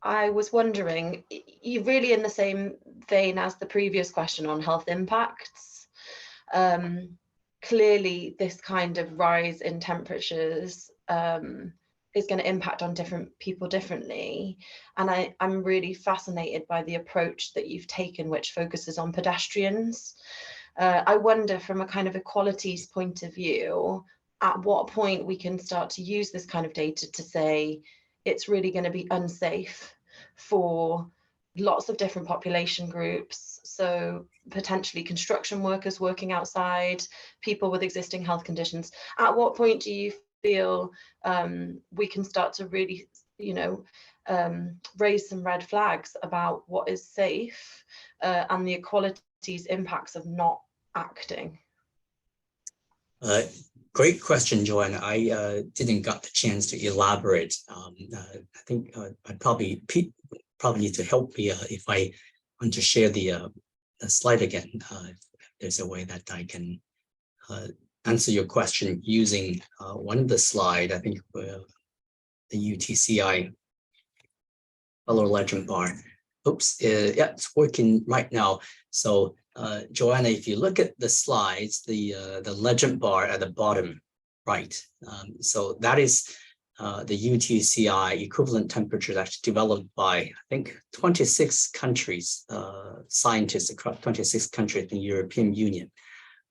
I was wondering, you're really in the same vein as the previous question on health impacts. Clearly, this kind of rise in temperatures is going to impact on different people differently. And I'm really fascinated by the approach that you've taken, which focuses on pedestrians. I wonder, from a kind of equalities point of view, at what point we can start to use this kind of data to say it's really going to be unsafe for lots of different population groups. So potentially construction workers working outside, people with existing health conditions. At what point do you feel we can start to really, raise some red flags about what is safe and the equalities impacts of not acting? Great question, Joanna. I didn't got the chance to elaborate. I think I probably need to help me if I want to share the slide again. If there's a way that I can answer your question using one of the slide. I think the UTCI color legend bar. Oops, yeah, it's working right now. So Joanna, if you look at the slides, the legend bar at the bottom right, so that is the UTCI equivalent temperature that's developed by, I think, 26 countries, scientists across 26 countries in the European Union.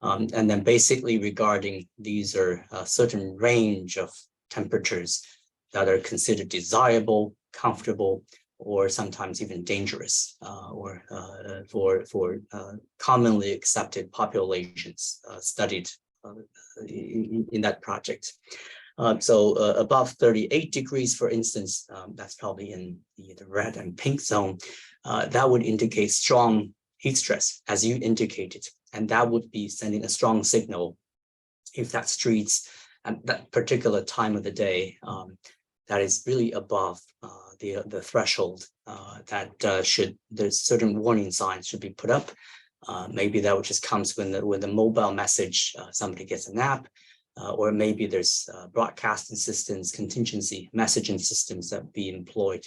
And then basically regarding these are a certain range of temperatures that are considered desirable, comfortable, or sometimes even dangerous, or for commonly accepted populations studied in that project. So above 38 degrees, for instance, that's probably in the red and pink zone, that would indicate strong heat stress, as you indicated, and that would be sending a strong signal if that streets at that particular time of the day that is really above the threshold that there's certain warning signs should be put up. Maybe that just comes when the mobile message, somebody gets a nap, or maybe there's broadcasting systems, contingency messaging systems that be employed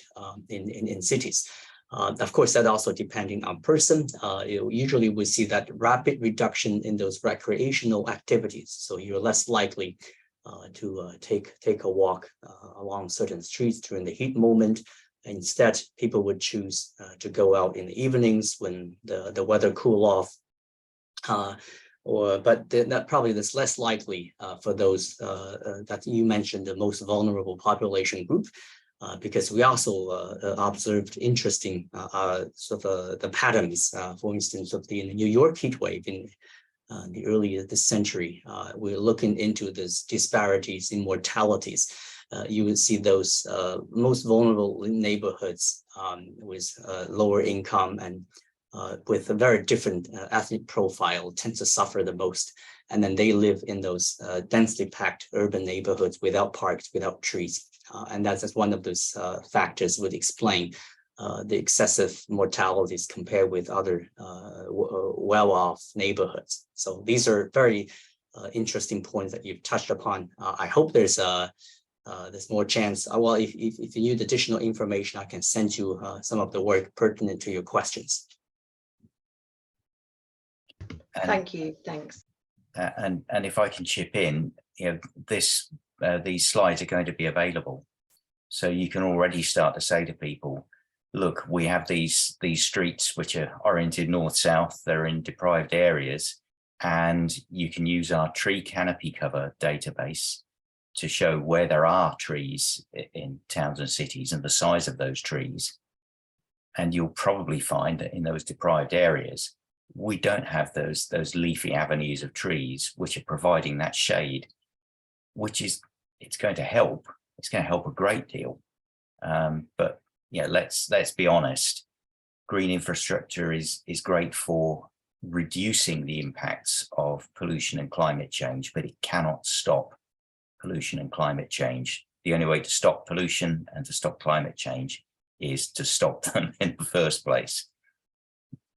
in cities. Of course, that also depending on person. Usually we see that rapid reduction in those recreational activities. So you're less likely to take a walk along certain streets during the heat moment. Instead, people would choose to go out in the evenings when the weather cool off. But that probably is less likely for those that you mentioned, the most vulnerable population group, because we also observed interesting the patterns, for instance, of the New York heat wave in the earlier this century. We're looking into these disparities in mortalities. You would see those most vulnerable neighborhoods with lower income and with a very different ethnic profile tend to suffer the most. And then they live in those densely packed urban neighborhoods without parks, without trees. And that's just one of those factors would explain the excessive mortalities compared with other well-off neighborhoods. So these are very interesting points that you've touched upon. I hope there's more chance. Well, if you need additional information, I can send you some of the work pertinent to your questions. Thank you. Thanks. And if I can chip in, these slides are going to be available, so you can already start to say to people, look, we have these streets which are oriented north-south, they're in deprived areas, and you can use our tree canopy cover database to show where there are trees in towns and cities and the size of those trees. And you'll probably find that in those deprived areas, we don't have those leafy avenues of trees which are providing that shade, it's going to help. It's going to help a great deal. But yeah, let's be honest. Green infrastructure is great for reducing the impacts of pollution and climate change, but it cannot stop pollution and climate change. The only way to stop pollution and to stop climate change is to stop them in the first place.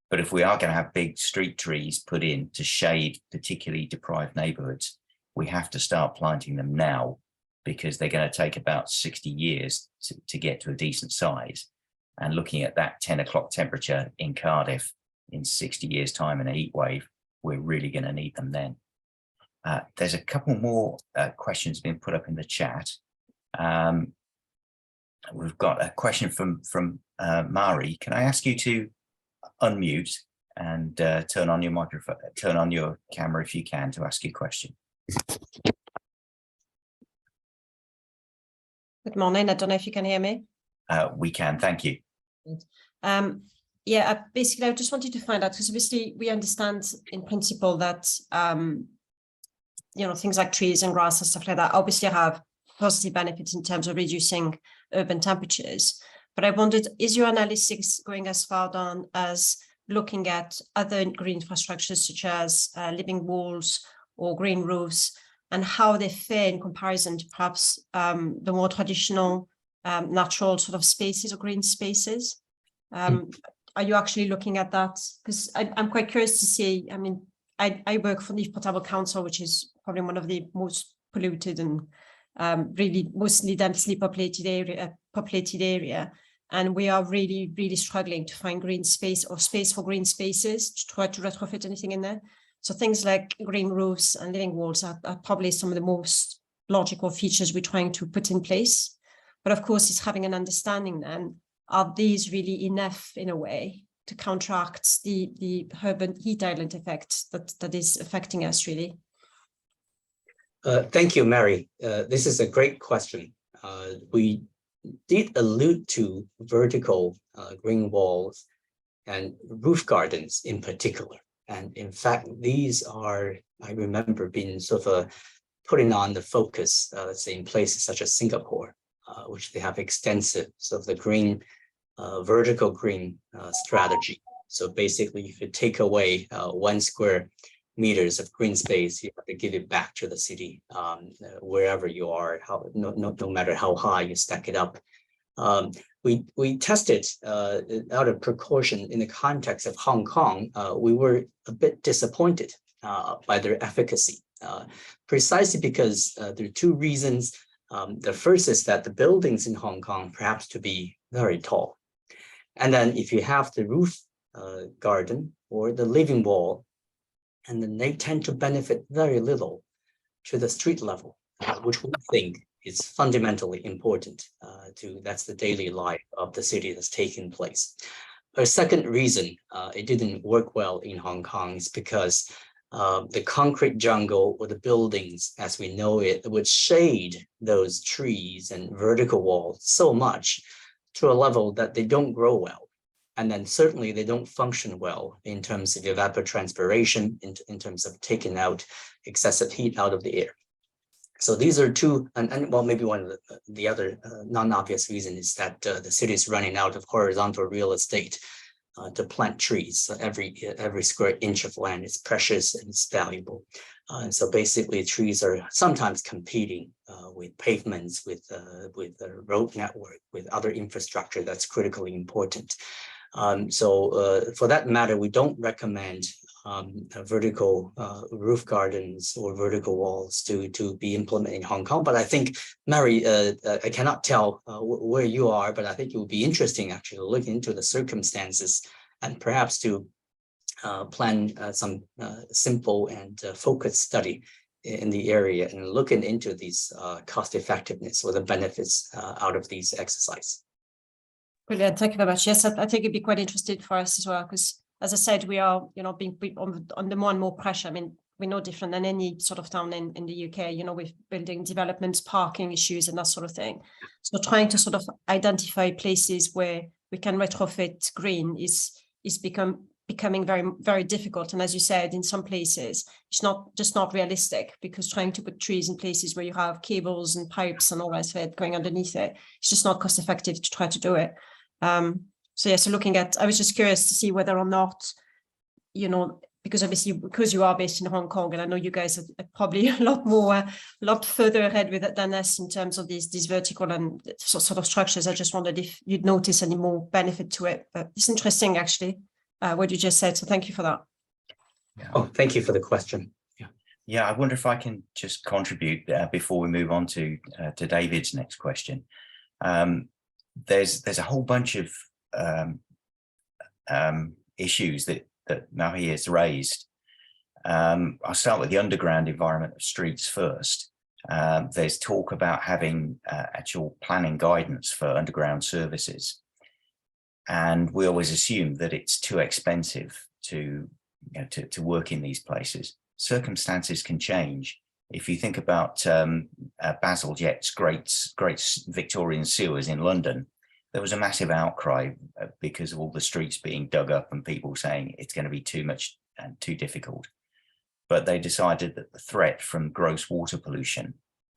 But if we are going to have big street trees put in to shade particularly deprived neighborhoods, we have to start planting them now, because they're going to take about 60 years to get to a decent size. and looking at that 10 o'clock temperature in Cardiff in 60 years' time in a heat wave, we're really going to need them then. There's a couple more questions being put up in the chat. We've got a question from Mari. Can I ask you to unmute and turn on your microphone, turn on your camera if you can, to ask your question? Good morning. I don't know if you can hear me. We can, thank you. Yeah, basically, I just wanted to find out, because obviously we understand in principle that, things like trees and grass and stuff like that obviously have positive benefits in terms of reducing urban temperatures. But I wondered, is your analysis going as far down as looking at other green infrastructures such as living walls or green roofs, and how they fare in comparison to perhaps the more traditional natural sort of spaces or green spaces? Are you actually looking at that? Because I'm quite curious to see. I mean, I work for the Potable Council, which is probably one of the most polluted and really mostly densely populated area. And we are really, really struggling to find green space or space for green spaces to try to retrofit anything in there. So things like green roofs and living walls are probably some of the most logical features we're trying to put in place. But of course, it's having an understanding then, are these really enough in a way to counteract the urban heat island effect that is affecting us really? Thank you, Mary. This is a great question. We did allude to vertical green walls and roof gardens in particular. And in fact, these are, I remember, being sort of putting on the focus, let's say in places such as Singapore, which they have extensive sort of the green, vertical green strategy. So basically, if you take away 1 square meters of green space, you have to give it back to the city, wherever you are, no matter how high you stack it up. We tested out of precaution in the context of Hong Kong. We were a bit disappointed by their efficacy, precisely because there are 2 reasons. The first is that the buildings in Hong Kong perhaps to be very tall. And then if you have the roof garden or the living wall, and then they tend to benefit very little to the street level, which we think is fundamentally important that's the daily life of the city that's taking place. A second reason it didn't work well in Hong Kong is because the concrete jungle or the buildings as we know it would shade those trees and vertical walls so much to a level that they don't grow well. And then certainly they don't function well in terms of evapotranspiration, in terms of taking out excessive heat out of the air. So these are 2, and well, maybe one of the other non-obvious reason is that the city is running out of horizontal real estate to plant trees. So every square inch of land is precious and it's valuable. And so basically trees are sometimes competing with pavements, with the road network, with other infrastructure that's critically important. So for that matter, we don't recommend vertical roof gardens or vertical walls to be implemented in Hong Kong. But I think, Mary, I cannot tell where you are, but I think it would be interesting actually to look into the circumstances and perhaps to plan some simple and focused study in the area and looking into these cost effectiveness or the benefits out of these exercises. Brilliant, thank you very much. Yes, I think it'd be quite interesting for us as well, because as I said, we are, being under more and more pressure. I mean, we're no different than any sort of town in the UK, with building developments, parking issues and that sort of thing. So trying to sort of identify places where we can retrofit green is becoming very, very difficult. And as you said, in some places, it's not realistic, because trying to put trees in places where you have cables and pipes and all that stuff going underneath it, it's just not cost effective to try to do it. So yeah, so I was just curious to see whether or not, because obviously, because you are based in Hong Kong, and I know you guys are probably a lot further ahead with it than us in terms of these vertical and sort of structures. I just wondered if you'd notice any more benefit to it. But it's interesting, actually, what you just said. So thank you for that. Yeah. Oh, thank you for the question. Yeah, I wonder if I can just contribute before we move on to David's next question. There's a whole bunch of issues that Marie has raised. I'll start with the underground environment of streets first. There's talk about having actual planning guidance for underground services. And we always assume that it's too expensive to work in these places. Circumstances can change. If you think about Bazalgette's great Victorian sewers in London, there was a massive outcry because of all the streets being dug up and people saying it's going to be too much and too difficult. But they decided that the threat from gross water pollution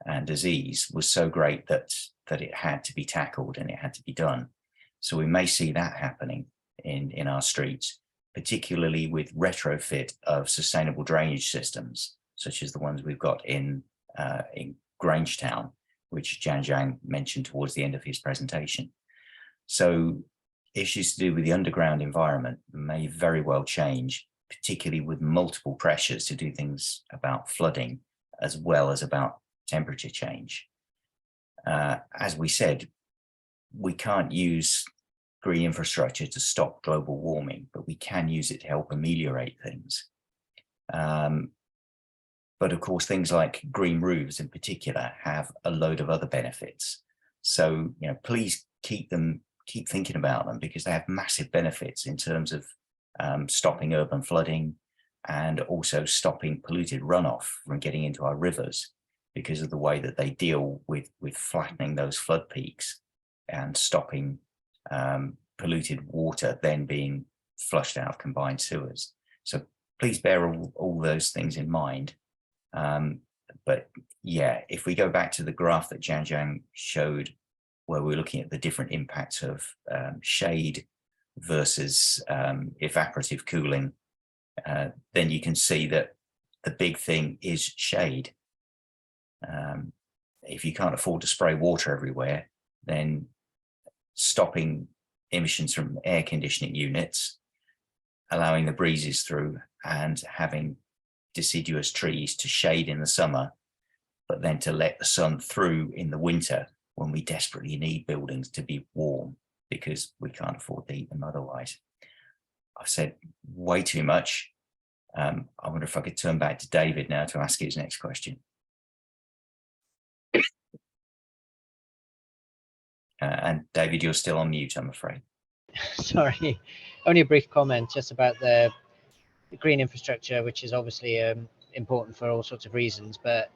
and disease was so great that it had to be tackled and it had to be done. So we may see that happening in our streets, particularly with retrofit of sustainable drainage systems, such as the ones we've got in Grangetown, which Jianxiang mentioned towards the end of his presentation. So issues to do with the underground environment may very well change, particularly with multiple pressures to do things about flooding, as well as about temperature change. As we said, we can't use green infrastructure to stop global warming, but we can use it to help ameliorate things. But of course, things like green roofs in particular have a load of other benefits. So, please keep thinking about them, because they have massive benefits in terms of stopping urban flooding and also stopping polluted runoff from getting into our rivers, because of the way that they deal with flattening those flood peaks and stopping polluted water then being flushed out of combined sewers. So please bear all those things in mind. But yeah, if we go back to the graph that Jianxiang showed, where we're looking at the different impacts of shade versus evaporative cooling, then you can see that the big thing is shade. If you can't afford to spray water everywhere, then stopping emissions from air conditioning units, allowing the breezes through, and having deciduous trees to shade in the summer, but then to let the sun through in the winter when we desperately need buildings to be warm because we can't afford to heat them otherwise. I've said way too much. I wonder if I could turn back to David now to ask his next question. And David, you're still on mute, I'm afraid. Sorry, only a brief comment just about the green infrastructure, which is obviously important for all sorts of reasons. But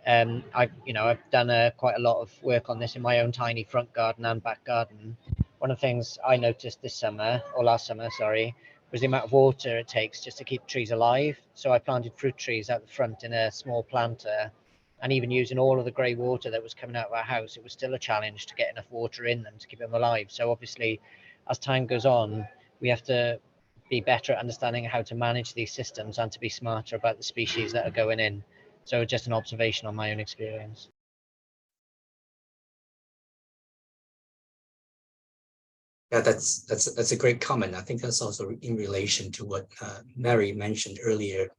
I've done quite a lot of work on this in my own tiny front garden and back garden. One of the things I noticed this summer, or last summer, sorry, was the amount of water it takes just to keep trees alive. So I planted fruit trees out the front in a small planter, and even using all of the grey water that was coming out of our house, it was still a challenge to get enough water in them to keep them alive. So obviously, as time goes on, we have to be better at understanding how to manage these systems and to be smarter about the species that are going in. So just an observation on my own experience. Yeah, that's a great comment. I think that's also in relation to what Mary mentioned earlier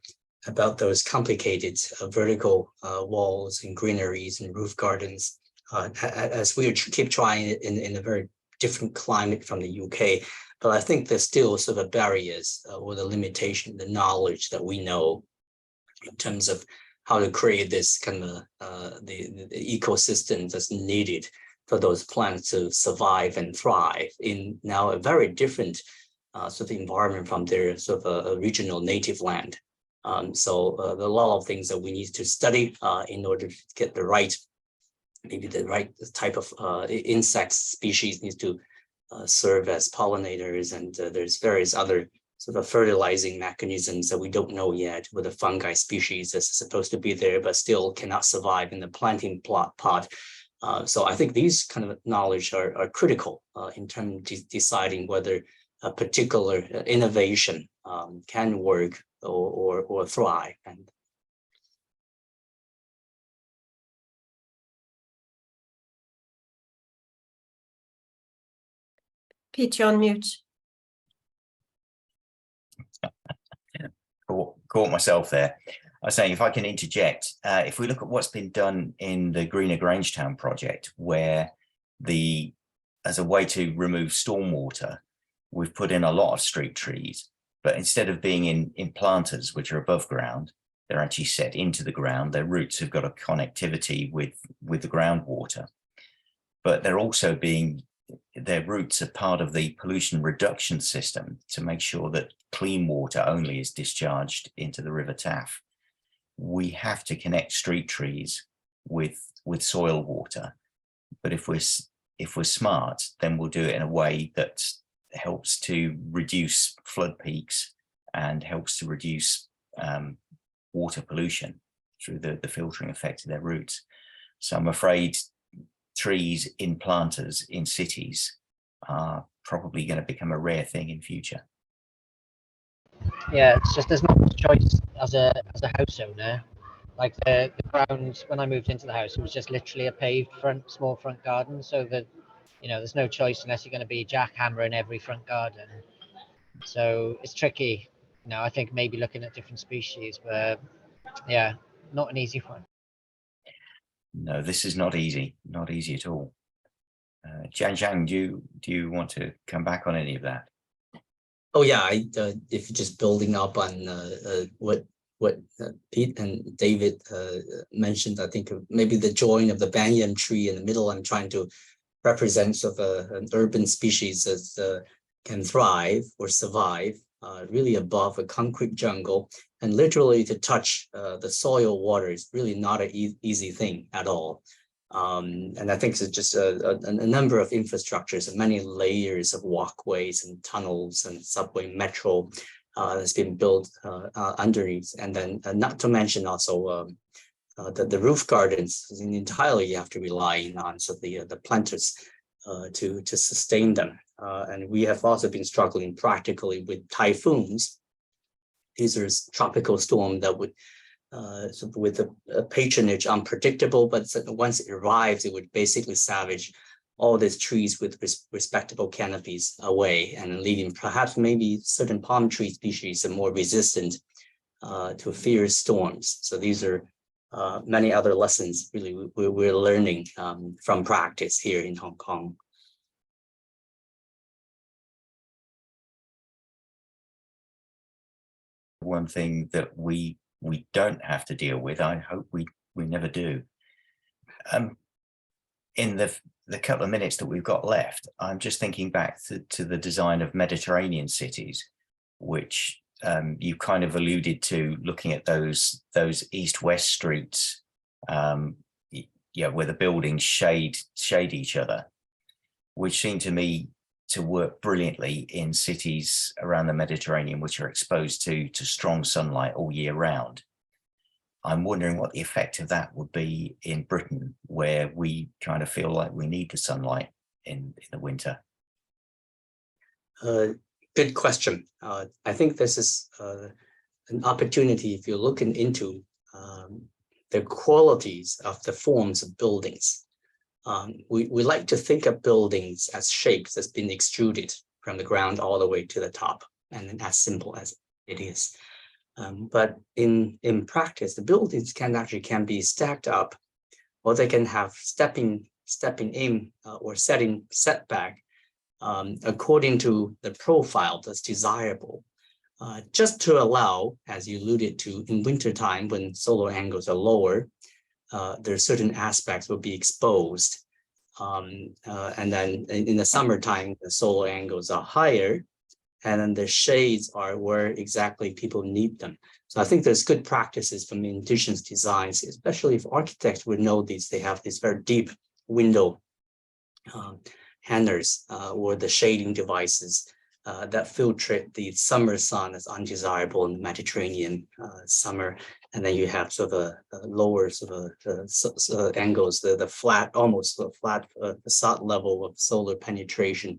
about those complicated vertical walls and greeneries and roof gardens. As we keep trying it in a very different climate from the UK, but I think there's still sort of barriers or the limitation, the knowledge that we know in terms of how to create this kind of the ecosystem that's needed for those plants to survive and thrive in now a very different sort of environment from their sort of regional native land. So there are a lot of things that we need to study in order to get the right, maybe the right type of insect species needs to serve as pollinators, and there's various other sort of fertilizing mechanisms that we don't know yet, with a fungi species that's supposed to be there but still cannot survive in the planting pot. So I think these kind of knowledge are critical in terms of deciding whether a particular innovation can work or thrive. And Pete, you're on mute. Caught myself there. I was saying, if I can interject, if we look at what's been done in the Greener Grangetown project, where as a way to remove stormwater, we've put in a lot of street trees, but instead of being in planters, which are above ground, they're actually set into the ground. Their roots have got a connectivity with the groundwater, but they're also their roots are part of the pollution reduction system to make sure that clean water only is discharged into the River Taff. We have to connect street trees with soil water, but if we're smart, then we'll do it in a way that helps to reduce flood peaks and helps to reduce water pollution through the filtering effect of their roots. So I'm afraid trees in planters in cities are probably going to become a rare thing in future. Yeah, it's just there's not much choice as a house owner. Like the ground when I moved into the house, it was just literally a paved small front garden. So that there's no choice unless you're going to be jackhammering every front garden. So it's tricky. I think maybe looking at different species, but yeah, not an easy one. No, this is not easy at all. Jianxiang, do you want to come back on any of that? Oh yeah, if just building up on what Pete and David mentioned, I think maybe the join of the banyan tree in the middle. I'm trying to represent sort of an urban species that can thrive or survive really above a concrete jungle, and literally to touch the soil water is really not an easy thing at all. And I think it's just a number of infrastructures and many layers of walkways and tunnels and subway metro that's been built underneath. And then not to mention also the roof gardens entirely you have to rely on the planters to sustain them. And we have also been struggling practically with typhoons. These are tropical storms that would with the patronage unpredictable, but once it arrives, it would basically savage all these trees with respectable canopies away, and leaving perhaps maybe certain palm tree species are more resistant to fierce storms. So these are many other lessons really we're learning from practice here in Hong Kong. One thing that we don't have to deal with, I hope we never do. In the couple of minutes that we've got left, I'm just thinking back to the design of Mediterranean cities, which you kind of alluded to, looking at those east-west streets, where the buildings shade each other, which seem to me to work brilliantly in cities around the Mediterranean, which are exposed to strong sunlight all year round. I'm wondering what the effect of that would be in Britain, where we kind of feel like we need the sunlight in the winter. Good question. I think this is an opportunity if you're looking into the qualities of the forms of buildings. We like to think of buildings as shapes that's been extruded from the ground all the way to the top, and as simple as it is. But in practice, the buildings can be stacked up, or they can have stepping in or setback according to the profile that's desirable, just to allow, as you alluded to, in wintertime when solar angles are lower, there are certain aspects will be exposed. And then in the summertime, the solar angles are higher, and then the shades are where exactly people need them. So I think there's good practices from indigenous designs, especially if architects would know these. They have these very deep window hangers or the shading devices that filtrate the summer sun as undesirable in the Mediterranean summer. And then you have sort of a lower sort of angles, the flat, almost a flat facade level of solar penetration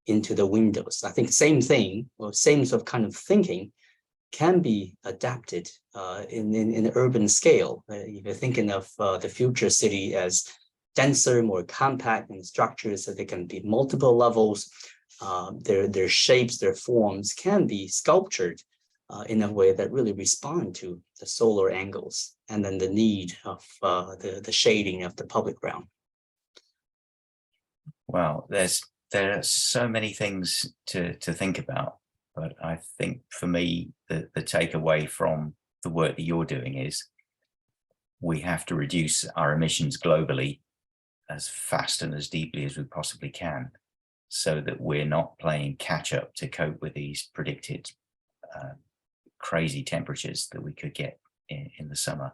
into the windows. I think same thing, or same sort of kind of thinking can be adapted in the urban scale. If you're thinking of the future city as denser, more compact in structures, so they can be multiple levels. Their shapes, their forms can be sculptured in a way that really respond to the solar angles and then the need of the shading of the public realm. Well, there's there are so many things to think about, but I think for me, the takeaway from the work that you're doing is we have to reduce our emissions globally as fast and as deeply as we possibly can, so that we're not playing catch up to cope with these predicted crazy temperatures that we could get in the summer.